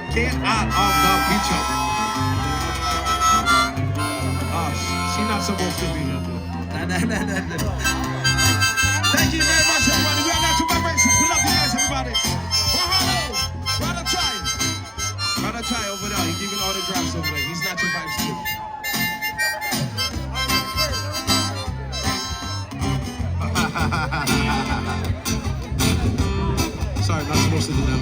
Get out of the picture. Oh, she's not supposed to be here. Nah. Thank you very much, everybody. We are not two vibrations. We love you guys, everybody. Oh, hello. Brother Chai. Brother Chai over there. He's giving autographs over there. He's not your vibes too. Sorry, not supposed to do that.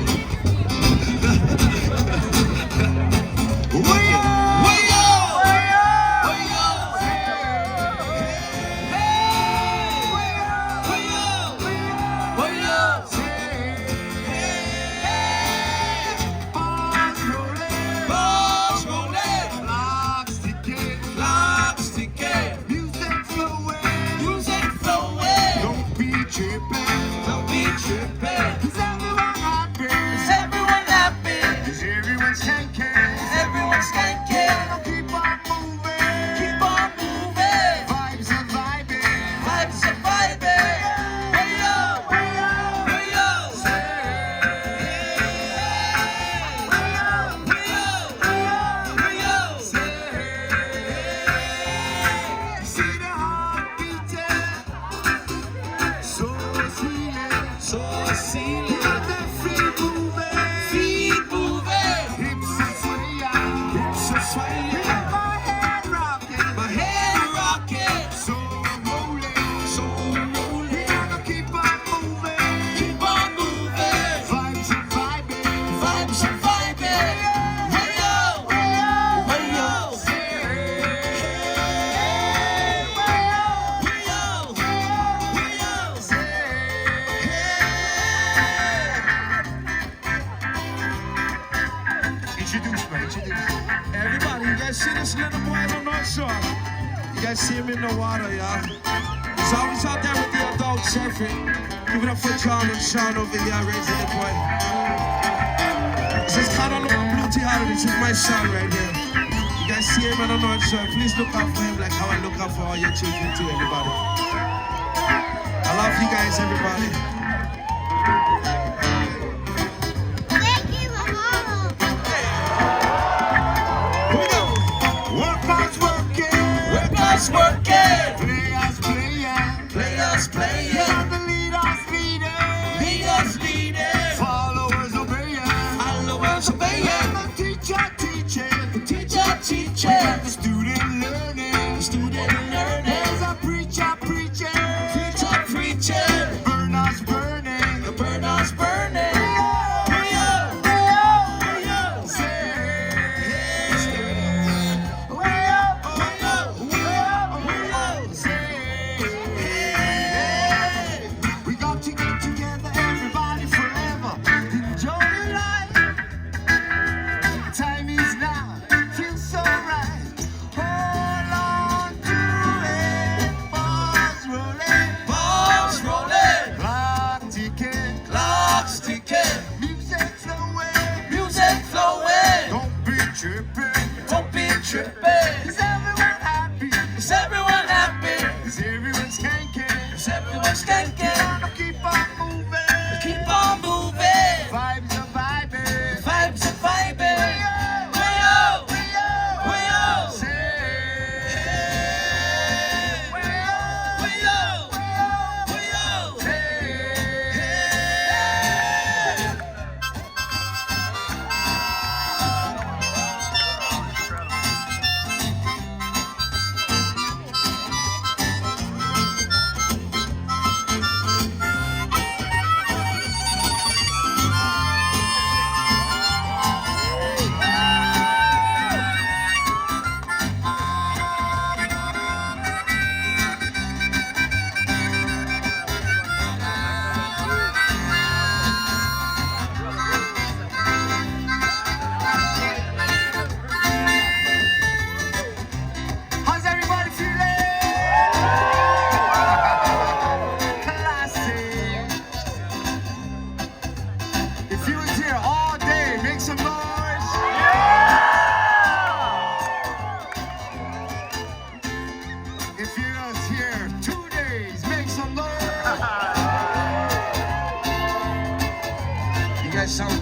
Everybody, you guys see this little boy on the North Shore? You guys see him in the water, y'all? He's always out there with the adults surfing. Give it up for John and Sean over here, raising the boy. This is kind of like Blue Tiara. This is my son right here. You guys see him on the North Shore? Please look out for him like how I look out for all your children too, everybody. I love you guys, everybody. Working, players playing, the leaders leading, followers obeying, the teacher teaching, the student learning, there's a preacher preaching, burners burning, the burners burning. Don't be tripping. Is everyone happy? Is everyone happy? Is everyone skanking? Is everyone skanking? Keep on moving. Keep on moving. Vibes are vibing. Vibes are vibing.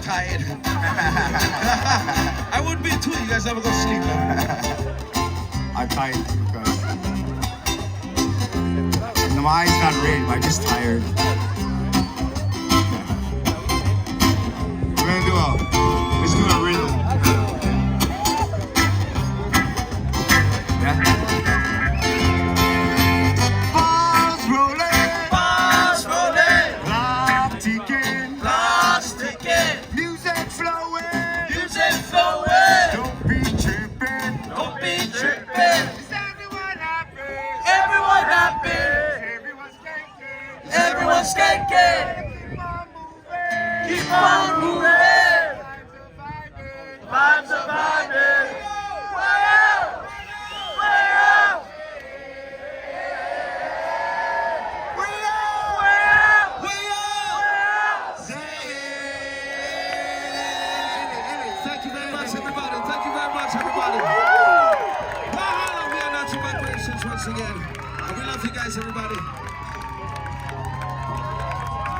tired. I would be too. You guys never go sleep. I'm tired because no, my eyes not red. I'm just tired. We're gonna do let's do a rhythm. Yeah. Balls rolling, clock ticking, music flowing, don't be tripping. Is everyone happy? Everyone's skanking. Keep on moving. Keep on moving. Vibes are vibing. Way out. Way out. Way out. Way out. Way out. Thank you very much, everybody. Thank you very much, everybody. Mahalo, we are not your vibrations once again. And we love you guys, everybody.